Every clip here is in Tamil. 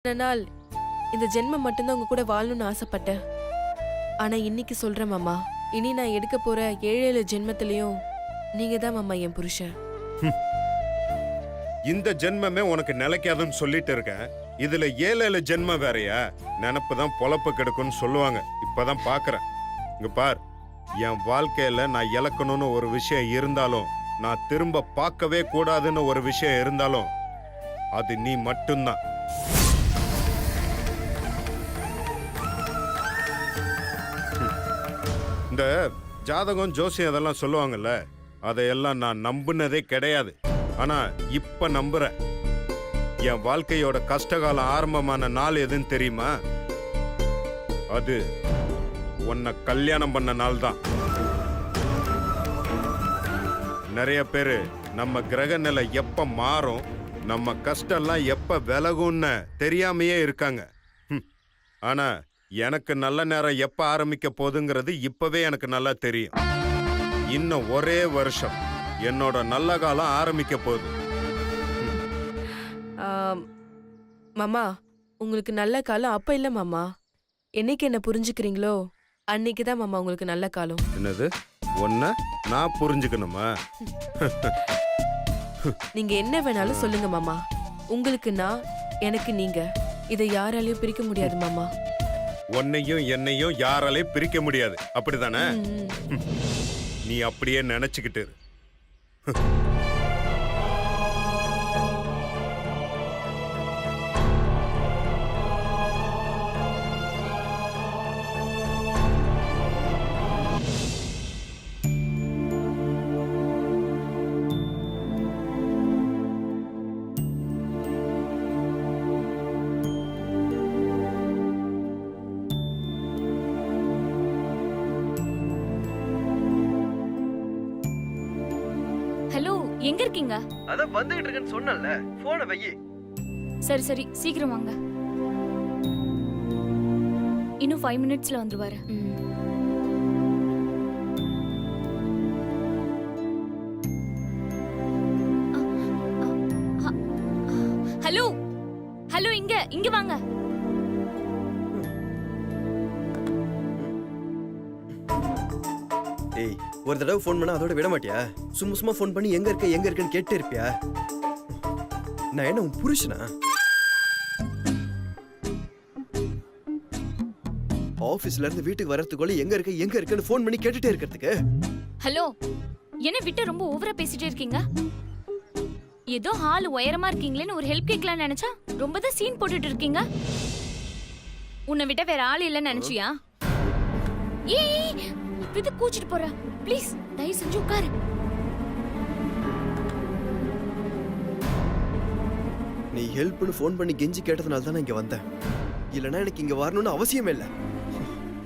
இத்தனை நாள் இந்த ஜென்மம் மட்டும்தான் உங்க கூட வாழணும்னு ஆசைப்பட்டேன். ஆனா இன்னைக்கு சொல்றேன் மாமா, இனி நான் எடுக்க போற 7 ஜென்மத்திலயும் நீங்க தான் மாமா என் புருஷன். இந்த ஜென்மமே உனக்கு நிலைக்காதுன்னு சொல்லிட்டு இருக்கேன். இதுல 7 ஜென்மம் வேறயா? நினப்பு தான் பொழப்பு கெடுக்கும்னு சொல்லுவாங்க. இப்பதான் பாக்குறேன். இங்க பார், என் வாழ்க்கையில நான் இழக்கணும்னு ஒரு விஷயம் இருந்தாலும், நான் திரும்ப பார்க்கவே கூடாதுன்னு ஒரு விஷயம் இருந்தாலும், அது நீ மட்டும்தான். இந்த ஜாதகம் ஜோசியம் அதெல்லாம் சொல்லுவாங்கல்ல, அதையெல்லாம் நான் நம்பினதே கிடையாது. ஆனா இப்ப நம்புறேன். என் வாழ்க்கையோட கஷ்டகாலம் ஆரம்பமான நாள் எதுன்னு தெரியுமா? அது உன்னை கல்யாணம் பண்ண நாள் தான். நிறைய பேரு நம்ம கிரக நிலை எப்ப மாறும், நம்ம கஷ்டம்லாம் எப்ப விலகும்னு தெரியாமையே இருக்காங்க. ஆனா எனக்கு நல்ல நேரம் எப்ப ஆரம்பிக்க போகுதுங்கிறது இப்பவே எனக்கு நல்லா தெரியும். இன்னும் ஒரே வருஷம் என்னோட நல்ல காலம் ஆரம்பிக்க போகுது. மாமா, உங்களுக்கு நல்ல காலம் அப்ப இல்ல மாமா. என்னைக்கு என்ன புரிஞ்சுக்கிறீங்களோ அன்னைக்கு தான் மாமா உங்களுக்கு நல்ல காலம். என்னது? ஒன்ன நான் புரிஞ்சுக்கணுமா? நீங்க என்ன வேணாலும் சொல்லுங்க மாமா. உங்களுக்கு நான், எனக்கு நீங்க. இதை யாராலையும் பிரிக்க முடியாது மாமா. உன்னையும் என்னையும் யாராலையும் பிரிக்க முடியாது, அப்படிதானே? நீ அப்படியே நினைச்சுக்கிட்டு இரு. ஹலோ, எங்க இருக்கீங்க? அதான் வந்துகிட்டு இருக்கேன்னு சொன்னேன்ல, போனை வை. சரி சரி, சீக்கிரம் வாங்க. இன்னும் 5 மினிட்ஸ்ல வந்துருவாரு. ஹலோ ஹலோ, இங்க வாங்க. ஏய், ஒரு தடவை ஃபோன் பண்ணா அதோட விட மாட்டியா? சும்மா ஃபோன் பண்ணி எங்க இருக்கேன்னு கேட்டே இருப்பியா? நான் என்ன உன் புருஷனா? ஆபீஸ்ல இருந்து வீட்டுக்கு வரதுக்குள்ள எங்க இருக்கேன்னு ஃபோன் பண்ணி கேட்டுட்டே இருக்கிறதுக்கு? ஹலோ, என்ன விட்டு ரொம்ப ஓவரா பேசிட்டே இருக்கீங்க? ஏதோ ஹால் உயரமா இருக்கீங்களேன்னு ஒரு ஹெல்ப் கேட்கலாம்னு நினைச்சா ரொம்ப தான் சீன் போட்டுட்டு இருக்கீங்க. உன்னை விட்ட வேற ஆள் இல்லைன்னு நினைச்சியா? ஏய், விட்டு கூச்சிட்டு போற. ப்ளீஸ் தயவு செஞ்சு உட்காரு. நீ ஹெல்ப்னு ஃபோன் பண்ணி கெஞ்சி கேட்டதுனால தான் நான் இங்க வந்தேன். இல்லைன்னா எனக்கு இங்க வரணும்னு அவசியமே இல்லை.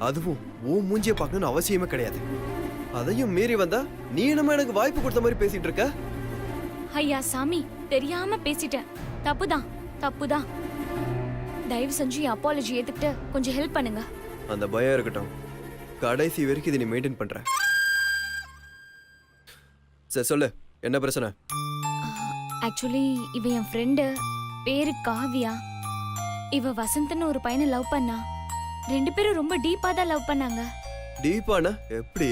அதுவும் ஓ மூஞ்சிய பார்க்கணும்னு அவசியமே கிடையாது. அதையும் மீறி வந்தா நீ என்னமா எனக்கு வாய்ப்பு கொடுத்த மாதிரி பேசிட்டு இருக்க? ஐயா சாமி, தெரியாம பேசிட்டேன். தப்புதான். தயவு செஞ்சு அப்பாலஜி ஏத்துக்கிட்டு கொஞ்சம் ஹெல்ப் பண்ணுங்க. அந்த பயம் இருக்கட்டும், கடைசி வரைக்கும் இதை நீ மெயின்டைன் பண்ற. சரி சொல்லு, என்ன பிரச்சனை? ஆக்சுவலி இவ என் ஃப்ரெண்டு, பேரு காவியா. இவ வசந்த்னு ஒரு பையனை லவ் பண்ணா. 2 பேரும் ரொம்ப டீப்பா தான் லவ் பண்ணாங்க. டீப்பானா எப்படி?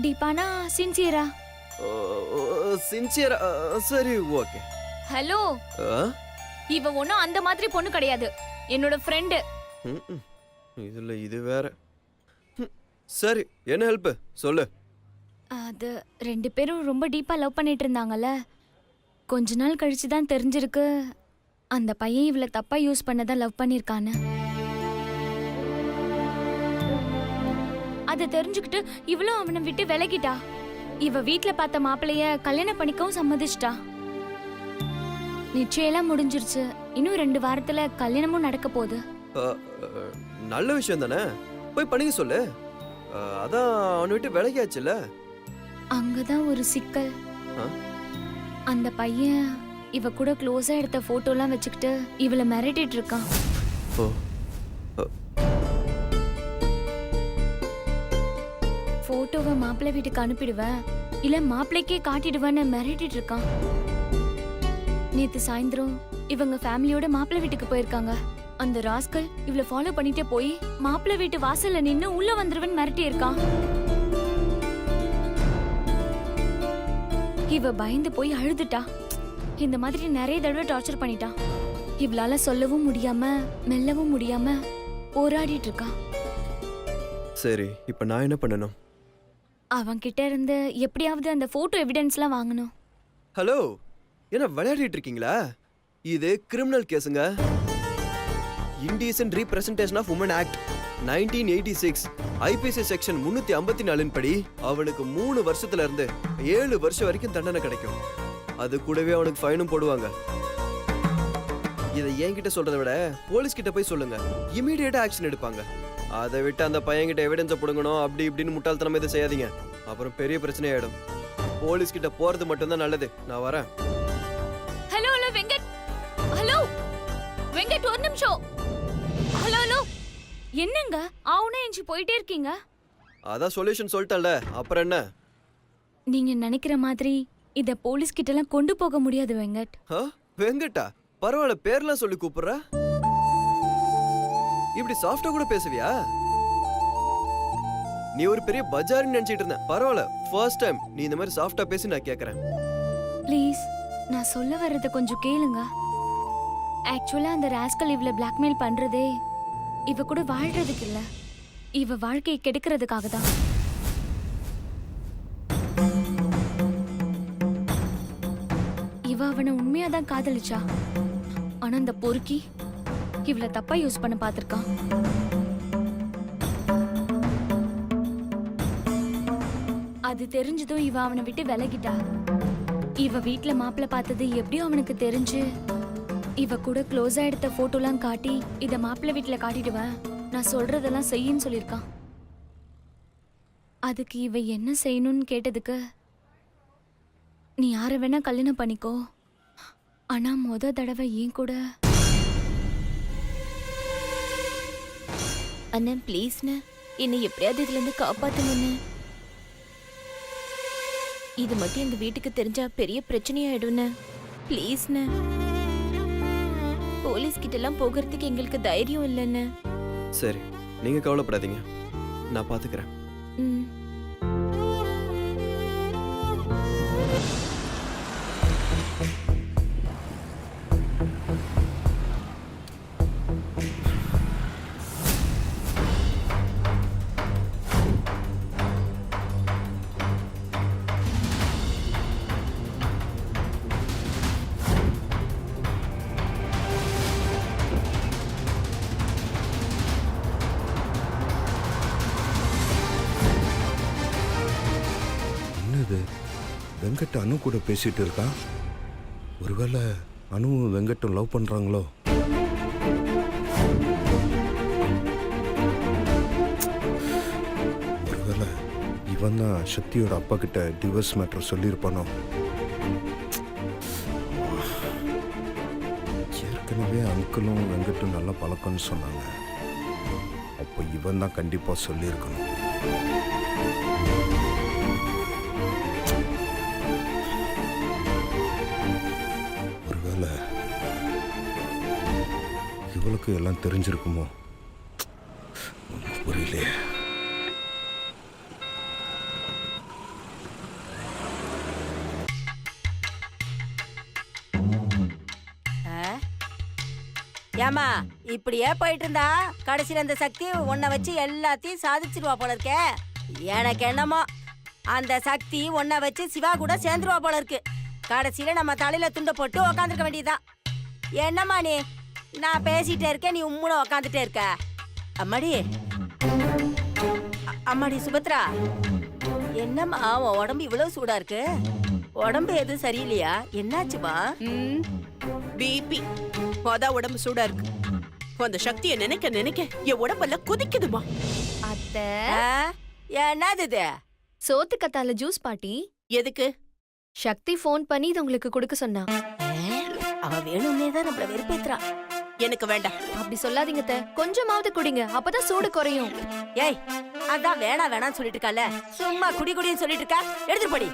டீப்பானா சின்சியரா. சின்சியரா? சரி, ஓகே. ஹலோ, இவ ஒன்னும் அந்த மாதிரி பொண்ணு கிடையாது, என்னோட ஃப்ரெண்டு. இதுல இது வேற. சரி, என்ன ஹெல்ப் சொல்லு. அது 2 பேரும் ரொம்ப டீப்பா லவ் பண்ணிட்டு இருந்தாங்கல்ல. கொஞ்ச நாள் கழிச்சு தான் தெரிஞ்சிருக்கு அந்த பையன் இவளை தப்பா யூஸ் பண்ணதான் லவ் பண்ணிருக்கான்னு. அதை தெரிஞ்சுக்கிட்டு இவளும் அவனை விட்டு விலகிட்டா. இவ வீட்ல பார்த்த மாப்பிளைய கல்யாணம் பண்ணிக்கவும் சம்மதிச்சிட்டா. நிச்சயம் முடிஞ்சிருச்சு. இன்னும் 2 வாரத்துல கல்யாணமும் நடக்க போகுது. நல்ல விஷயம் தானே, போய் பண்ணிக்க சொல்லு. அதான் அவனை விட்டு விலகியாச்சுல. அங்கதான் ஒரு சிக்கல். அந்த பையன் இவ கூட க்ளோஸா எடுத்த போட்டோலாம் வச்சுக்கிட்டு இவளை மிரட்டிட்டு இருக்கான். போட்டோவை மாப்பிள்ளை வீட்டுக்கு அனுப்பிடுவேன், இல்ல மாப்பிள்ளைக்கே காட்டிடுவேன்னு மிரட்டிட்டு இருக்கான். நேத்து சாயந்தரம் இவங்க ஃபேமிலியோட மாப்பிள்ளை வீட்டுக்கு போயிருக்காங்க. அந்த ராஸ்கல் இவள ஃபாலோ பண்ணிட்டே போய் மாப்பிள்ளை வீட்டு வாசல்ல நின்னு உள்ள வந்துருவன் மிரட்டி இருக்கான். இவ பயந்து போய் அழுதுட்டா. இந்த மாதிரி நிறைய தடவை டார்ச்சர் பண்ணிட்டா. இவளால சொல்லவும் முடியாம மெல்லவும் முடியாம போராடிட்டு இருக்கா. சரி, இப்போ நான் என்ன பண்ணணும்? அவன் கிட்ட இருந்து எப்படியாவது அந்த போட்டோ எவிடன்ஸ்லாம் வாங்கணும். ஹலோ, என்ன விளையாடிட்டு இருக்கீங்களா? இது கிரிமினல் கேஸுங்க. Indecent representation of woman act 1986 IPC section 354 படி அவனுக்கு 3 வருஷத்துல இருந்து 7 வருஷம் வரைக்கும் தண்டனை கிடைக்கும். அது கூடவே அவனுக்கு ஃபைனும் போடுவாங்க. இதை என்கிட்ட சொல்றதை விட போலீஸ் கிட்ட போய் சொல்லுங்க, இமீடியட்டா ஆக்ஷன் எடுப்பாங்க. அதை விட்டு அந்த பையன்கிட்ட எவிடன்ஸை புடுங்கணும் அப்படி இப்படின்னு முட்டாள்தனமா இதை செய்யாதீங்க. அப்புறம் பெரிய பிரச்சனை ஆயிடும். போலீஸ் கிட்ட போறது மட்டும்தான் நல்லது. நான் வரேன். Hello hello Venkat, hello Venkat, ஒரு நிமிஷம். ஹலோ ஹலோ, என்னங்க ஆவுனா எஞ்சி போயிட்டே இருக்கீங்க? அதான் சொல்யூஷன் சொல்லிட்டேன்ல, அப்புறம் என்ன? நீங்க நினைக்கிற மாதிரி இத போலீஸ் கிட்ட எல்லாம் கொண்டு போக முடியாது வெங்கட். வெங்கட்டா? பரவாயில்ல, பேர்லாம் சொல்லி கூப்பிடுற. இப்படி சாஃப்டா கூட பேசுவியா? நீ ஒரு பெரிய பஜார்னு நினைச்சிட்டு இருந்த. பரவாயில்ல, ஃபர்ஸ்ட் டைம் நீ இந்த மாதிரி சாஃப்டா பேசி நான் கேக்குறேன். ப்ளீஸ், நான் சொல்ல வர்றத கொஞ்சம் கேளுங்க. ஆக்சுவலா அந்த ராஸ்கல் இவள பிளாக்மெயில் பண்றதே இவ கூட வாழ்றதுக்கு இல்ல, இவ வாழ்க்கையை கெடுக்கிறதுக்காக தான். இவ அவனை உண்மையாதான் காதலிச்சா. ஆனா அந்த பொறுக்கி இவள தப்பா யூஸ் பண்ண பாத்திருக்கான். அது தெரிஞ்சதும் இவ அவனை விட்டு விலகிட்டா. இவ வீட்ல மாப்பிள்ள பார்த்தது எப்படியோ அவனுக்கு தெரிஞ்சு இவ கூட க்ளோஸா எடுத்த போட்டோலாம் காட்டி இத மாப்பிள்ள வீட்ல காட்டிடுவேன், நான் சொல்றதெல்லாம் செய்யின்னு சொல்லிருக்கான். அதுக்கு இவ என்ன செய்யணும்னு கேட்டதுக்கு, நீ யார வேணா கல்யாணம் பண்ணிக்கோ, ஆனா முத தடவை ஏன் கூட. அண்ணன் ப்ளீஸ்ண்ண, என்னை எப்படியாவது இதுல இருந்து காப்பாத்துங்கண்ணே. இது மட்டும் எங்க வீட்டுக்கு தெரிஞ்சா பெரிய பிரச்சனையாயிடும்ண்ண. ப்ளீஸ்ண்ண, போலீஸ் கிட்ட எல்லாம் போகிறதுக்கு எங்களுக்கு தைரியம் இல்லைண்ண. சரி, நீங்க கவலைப்படாதீங்க, நான் பாத்துக்கிறேன். ம். என்னது, வெங்கட் அனு கூட பேசிட்டு இருக்கான்? ஒருவேளை அனுவும் வெங்கட்டும் லவ் பண்றாங்களோ? ஒருவேளை இவன் தான் சக்தியோட அப்பா கிட்ட டிவோர்ஸ் மேட்டர் சொல்லியிருப்பானோ? ஏற்கனவே அங்கிளும் வெங்கட்டும் நல்ல பழக்கம்னு சொன்னாங்க. அப்போ இவன் தான் கண்டிப்பா சொல்லியிருக்கணும். ஒருவேளை இவளுக்கு எல்லாம் தெரிஞ்சிருக்குமோ? ஒன்றும் புரியலையே. ஏமா இப்படியே போயிட்டு இருந்தா கடைசியில் அந்த சக்தி உன்னை வச்சு எல்லாத்தையும் சாதிச்சிருவா போல இருக்கே. எனக்கு என்னமோ அந்த சக்தி உன்னை வச்சு சிவா கூட சேர்ந்துருவா போல இருக்கு. கடைசியில நம்ம தலையில துண்டை போட்டு உக்காந்துருக்க வேண்டியதுதான். என்னம்மா நீ, நான் பேசிட்டே இருக்கேன், நீ உம்முன உக்காந்துட்டே இருக்க. அம்மாடி அம்மாடி சுபத்ரா, என்னம்மா உன் உடம்பு இவ்வளவு சூடா இருக்கு? உடம்பு எதுவும் சரியில்லையா? என்னாச்சுமா? பிபி அதான் உடம்பு சூடா இருக்கு. அந்த சக்தியை நினைக்க நினைக்க என் உடம்பெல்லாம் கொதிக்குதுமா. அத்தை, என்னது இது? சோத்து கத்தால ஜூஸ் பாட்டி. எதுக்கு? சக்தி ஃபோன் பண்ணி இது உங்களுக்கு கொடுக்க சொன்னா. அவ வேணும்னே தான் நம்மள வெறுப்பேத்துறா. எனக்கு வேண்டாம். அப்படி சொல்லாதீங்க அத்தை, கொஞ்சமாவது குடிங்க, அப்பதான் சூடு குறையும். ஏய், அதான் வேணாம்னு சொல்லிட்டு இருக்கல, சும்மா குடி குடின்னு சொல்லிட்டு இருக்கா. எடுத்துட்டு போடி.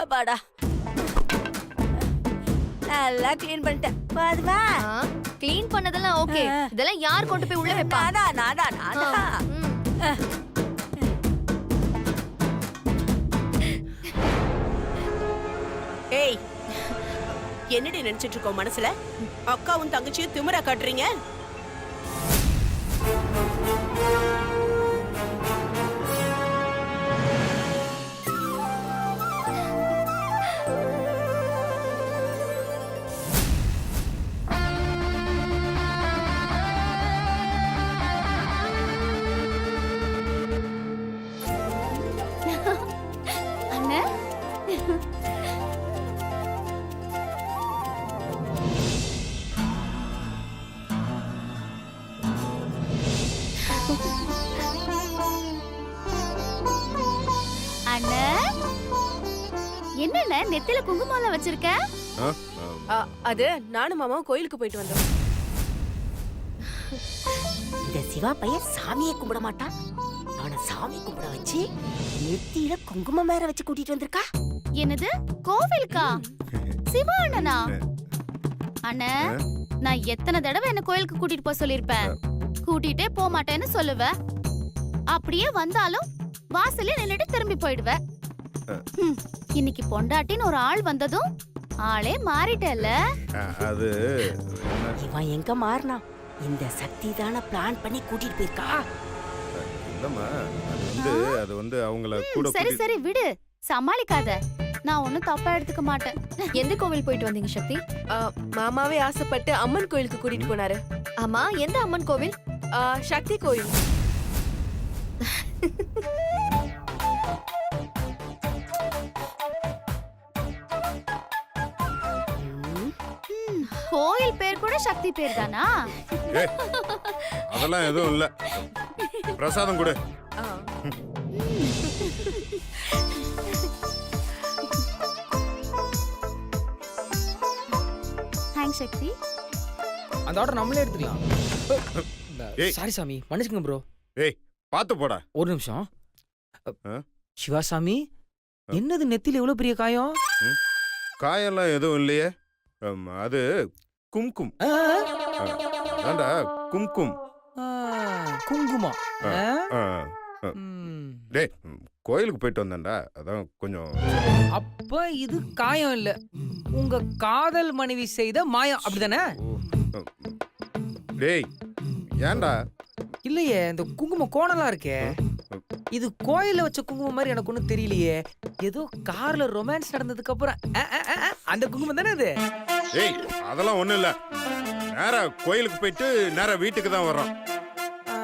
அப்பாடா நல்லா க்ளீன் பண்ணிட்டேன் போதுமா? க்ளீன் பண்ணதெல்லாம் ஓகே. இதெல்லாம் யார் கொண்டு போய் உள்ள வைப்பா? நானா ஏய், என்னடி நினைச்சிட்டு இருக்கோம் மனசுல? அக்காவும் தங்கச்சியும் திமிரா காட்டுறீங்க. அண்ணே, அண்ணே, என்னண்ணே நெத்தில குங்குமம் வச்சிருக்க? ஆ, அது நானும் மாமாவும் கோயிலுக்கு போயிட்டு வந்தோம். இந்த சிவா பையன் சாமியை கும்பிட மாட்டான். அவனை சாமி கும்பிட வச்சு நெத்தியில குங்குமம் வேற வச்சு கூட்டிட்டு வந்திருக்கா. என்னது, கோவிலுக்கா? சிவா அண்ணனா? அண்ணே, நான் எத்தனை தடவை என்ன கோயிலுக்கு கூட்டிட்டு போக சொல்லிருப்பேன். கூட்டிட்டே போக மாட்டேன்னு சொல்லுவ. அப்படியே வந்தாலும் வாசல்ல நின்னுட்டு திரும்பி போயிடுவ. இன்னைக்கு பொண்டாட்டின்னு ஒரு ஆள் வந்ததும் ஆளே மாறிட்டல. அது இவன் எங்க மாறினா? இந்த சக்தி தான பிளான் பண்ணி கூட்டிட்டு போயிருக்கா. இல்லம்மா, அது வந்து அவங்கள கூட சரி சரி விடு, சமாளிக்காத. நான் ஒண்ணும் தப்பா எடுத்துக்க மாட்டேன். எந்த கோவில் போயிட்டு வந்தீங்க சக்தி? மாமாவே ஆசைப்பட்டு அம்மன் கோயிலுக்கு கூட்டிட்டு போனாரு. ஆமா, எந்த அம்மன் கோவில்? சக்தி கோயில். கோயில் பேர் கூட சக்தி பேர் தானா? ஏய், அதெல்லாம் எதுவும் இல்ல. பிரசாதம் கொடு. தேங்க்ஸ் சக்தி. அந்த ஆர்டர் நம்மளே எடுத்துக்கலாம். ஏய். சாரி சாமி, மன்னிச்சுங்க ப்ரோ. ஏய், பாத்து போடா. ஒரு நிமிஷம். ஆ? சிவாசாமி, என்னது நெத்தில இவ்வளவு பெரிய காயம்? காயெல்லாம் எதுவும் இல்லையே. அது கும்கும். ஆ, அதான்டா கும்கும். ஆ, குங்குமா. ஆ, ஆ? ஆ. ம். டேய், கோயிலுக்கு போயிட்டு வந்தேன்டா, அதான் கொஞ்சம். அப்ப இது காயம் இல்ல, உங்க காதல் மனைவி செய்த மாயம், அப்படிதானே? டேய், ஏன்டா? இல்லையே, இந்த குங்குமம் கோணலா இருக்கே. இது கோயில்ல வச்ச குங்குமம் மாதிரி எனக்கு ஒண்ணும் தெரியலையே. ஏதோ கார்ல ரொமான்ஸ் நடந்ததுக்கு அப்புறம் அந்த குங்குமம் தானே அது? ஏய், அதெல்லாம் ஒண்ணும் இல்ல. நேரா கோயிலுக்கு போயிட்டு நேரா வீட்டுக்கு தான் வர்றோம். ஆ,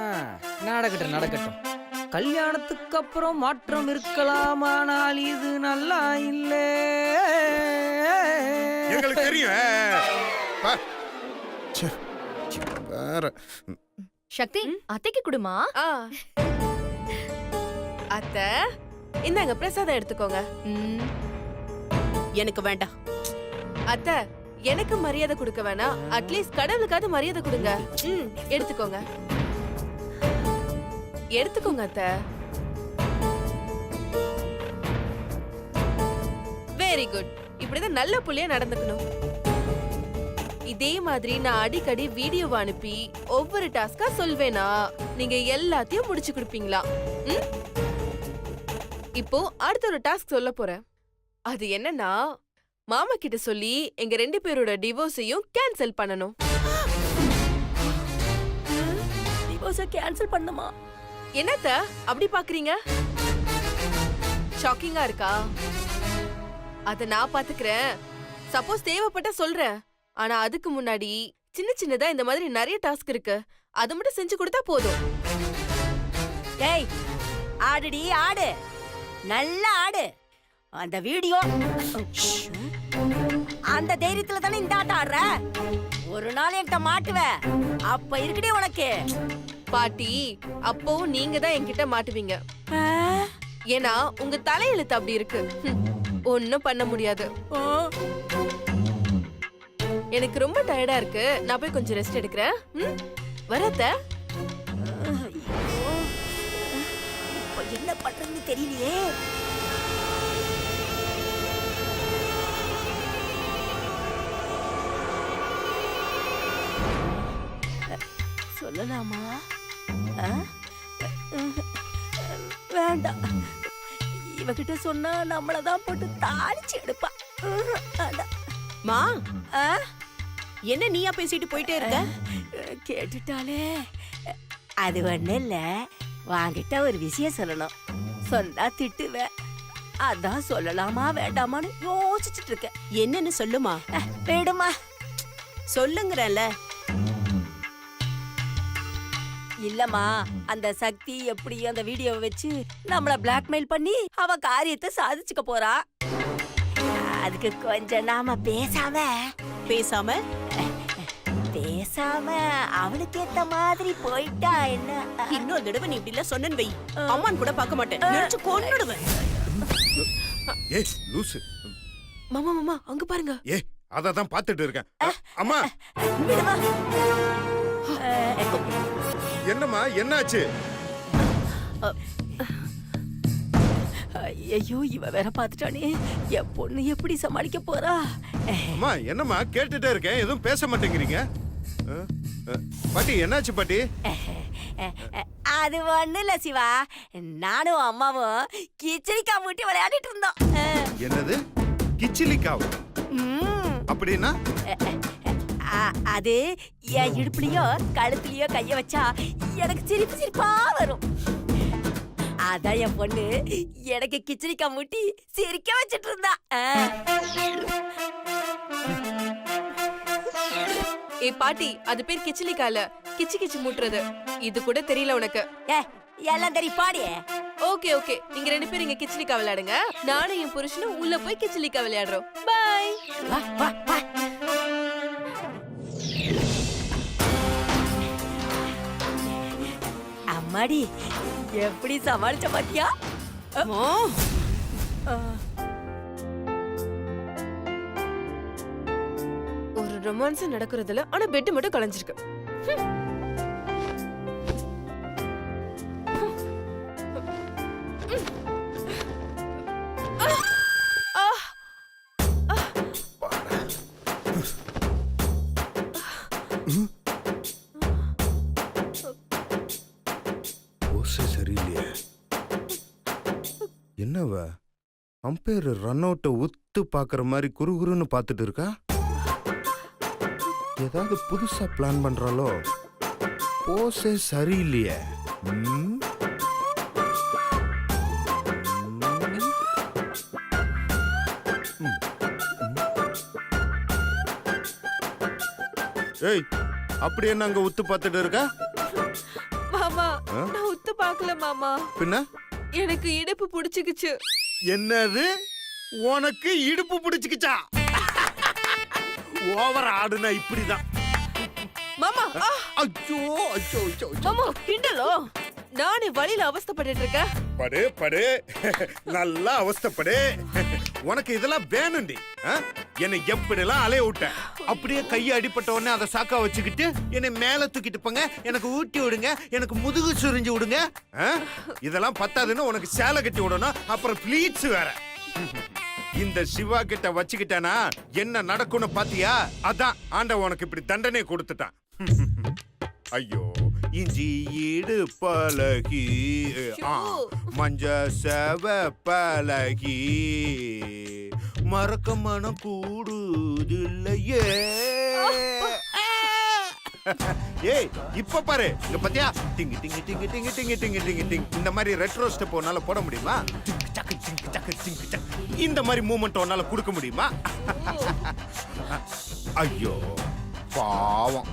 நடக்கட்டும் நடக்கட்டும். கல்யாணத்துக்கு அப்புறம் மாற்றம் இருக்கலாம், ஆனால் இது நல்லா இல்ல. எங்களுக்கு தெரியும். பா. ச்சே, வேற. சக்தி, அத்தைக்கு குடுமா? அத்தை, இந்தாங்க பிரசாதம் எடுத்துக்கோங்க. எனக்கு வேண்டாம். அத்தை, எனக்கு மரியாதை கொடுக்க வேணாம், அட்லீஸ்ட் கடவுளுக்காவது மரியாதை கொடுங்க. எடுத்துக்கோங்க எடுத்துக்கோங்க அத்தை. Very good. இப்படிதான் நல்ல புள்ளையா நடந்துக்கணும். இதே மாதிரி நான் அடிக்கடி வீடியோ அனுப்பி ஒவ்வொரு டாஸ்கா சொல்வேனா, நீங்க எல்லாத்தையும் முடிச்சு கொடுப்பீங்களா? இப்போ அடுத்த ஒரு டாஸ்க் சொல்ல போறேன். அது என்னன்னா, மாமா கிட்ட சொல்லி எங்க 2 பேரோட டிவோர்ஸையும் கேன்சல் பண்ணணும். டிவோர்ஸை கேன்சல் பண்ணுமா? என்னத்த அப்படி பாக்குறீங்க? ஷாக்கிங்கா இருக்கா? அத நான் பாத்துக்கிறேன். சப்போஸ் தேவைப்பட்ட சொல்றேன். ஆனா அதுக்கு முன்னாடி சின்ன சின்னதா இந்த மாதிரி நிறைய டாஸ்க் இருக்கு. அது மட்டும் செஞ்சு கொடுத்தா போதும். டேய், ஆடுடி ஆடு, நல்லா ஆடு. அந்த வீடியோ அந்த தைரியத்துல தானே இந்த ஆட்டம் ஆடுற. ஒரு நாள் என்கிட்ட மாட்டுவ, அப்ப இருக்குடி உனக்கு. பாட்டி, அப்பவும் நீங்க தான் என்கிட்ட மாட்டுவீங்க. ஏன்னா உங்க தலையெழுத்து அப்படி இருக்கு. ஒன்னும் பண்ண முடியாது. எனக்கு ரொம்ப டயர்டா இருக்கு. நான் போய் கொஞ்சம் ரெஸ்ட் எடுக்கிறேன். வரத்த. என்ன பண்றதுன்னு தெரியலையே. சொல்லலாமா? ஆ? வேண்டாம், இவகிட்ட சொன்னா நம்மளதான் போட்டு தாளிச்சு எடுப்பா. வேண்டாம். மா ஆ? என்ன நீயா பேசிட்டு போயிட்டே இருக்க? கேட்டுட்டாலே. அது ஒண்ணு இல்ல, வாங்கிட்ட ஒரு விஷயம் சொல்லணும். சொன்னா திட்டுவேன். அதான் சொல்லலாமா வேண்டாமான்னு யோசிச்சுட்டு இருக்கேன். என்னன்னு சொல்லுமா. வேடுமா சொல்லுங்கறல. இல்லம்மா, அந்த சக்தி எப்படி அந்த வீடியோவை வச்சு நம்மள பிளாக்மெயில் பண்ணி அவ காரியத்தை சாதிச்சுக்க போறா. அதுக்கு கொஞ்சம் நாம பேசாம அவளுக்கு ஏத்த மாதிரி போயிட்டா என்ன? இன்னொரு தடவை நீ இப்படி எல்லாம் சொன்னேன்னு வை, அம்மான் கூட பார்க்க மாட்டேன், நினைச்சு கொன்னுடுவேன். ஏய் லூசு. மாமா மாமா அங்க பாருங்க. ஏய் அததான் பார்த்துட்டு இருக்கேன். அம்மா விடுமா. என்னம்மா என்னாச்சு? ஐயோ, இவ வேற பாத்துட்டானே. என் பொண்ணு எப்படி சமாளிக்க போறா? அம்மா என்னம்மா கேட்டுட்டே இருக்கேன், எதுவும் பேச மாட்டேங்கிறீங்க? பாட்டி என்னாச்சு பாட்டி? அது ஒண்ணு இல்ல சிவா, நானும் அம்மாவும் கிச்சடிக்கா மூட்டி விளையாடிட்டு இருந்தோம். என்னது கிச்சிலிக்காவு? அப்படின்னா அது என் இடுப்புலயோ கழுத்துலயோ கைய வச்சா எனக்கு சிரிப்பு சிரிப்பா வரும். அதான் என் பொண்ணு எனக்கு கிச்சடிக்கா மூட்டி சிரிக்க வச்சிட்டு இருந்தா. ஏ பாட்டி, அது பேர் கிச்சிலிக்கால, கிச்சி கிச்சி மூட்டுறது. இது கூட தெரியல உனக்கு? எல்லாம் தெரியும் பாடி. ஓகே ஓகே, நீங்க 2 பேரும் இங்க கிச்சிலிக்கா விளையாடுங்க. நானும் என் புருஷனும் உள்ள போய் கிச்சிலிக்கா விளையாடுறோம். பை. வா வா வா. அம்மாடி, எப்படி சமாளிச்ச பாத்தியா? ஒரு ரொமான்ஸ் நடக்கிறதுல, ஆனா பெட் மட்டும் கலைஞ்சிருக்கு. சரியில்லையே. என்னவ அம்பையர் ரன் அவுட்டை உத்து பாக்குற மாதிரி குறுகுறுன்னு பார்த்துட்டு இருக்கா? ஏதாவது புதுசா பிளான் பண்றாளோ? போஸே சரியில்லையே. ஏய், அப்படி என்ன அங்க உத்து பார்த்துட்டு இருக்கா? மாமா, நான் உத்து பார்க்கல மாமா. பின்ன எனக்கு இடுப்பு புடிச்சுக்கிச்சு. என்னது? உனக்கு இடுப்பு பிடிச்சுக்கிச்சா? ஓவர் ஆடுனா இப்படிதான் மாமா. ஐயோ ஐயோ ஐயோ. மாமா கிண்டலோ? நானே வழியில அவஸ்தைப்பட்டுட்டு இருக்கேன். படு படு, நல்லா அவஸ்தைப்படு. உனக்கு இதெல்லாம் வேணும்டி. என்னை எப்படிலாம் அலைய விட்ட, அப்படியே கையை அடிப்பட்ட உடனே அதை சாக்கா வச்சுக்கிட்டு என்னை மேல தூக்கிட்டு போங்க, எனக்கு ஊட்டி விடுங்க, எனக்கு முதுகு சுரிஞ்சு விடுங்க. இதெல்லாம் பத்தாதுன்னு உனக்கு சேலை கட்டி விடணும், அப்புறம் ப்ளீட்ஸ் வேற. இந்த சிவா கிட்ட வச்சுக்கிட்டேனா என்ன நடக்கும்னு பாத்தியா? அதான் ஆண்டவன் உனக்கு இப்படி தண்டனை கொடுத்துட்டான். ஐயோ, இஞ்சி ஈடு பழகி மஞ்ச செவ பழகி மறக்க மனம் கூடுதில்லையே. ஏய், இப்ப பாரு, இங்க பாத்தியா? டிங்கு டிங்கு டிங்கு டிங்கு டிங்கு டிங்கு டிங்கு டிங். இந்த மாதிரி ரெட்ரோ ஸ்டெப் உன்னால போட முடியுமா? இந்த மாதிரி மூமெண்ட் உன்னால கொடுக்க முடியுமா? ஐயோ பாவம்.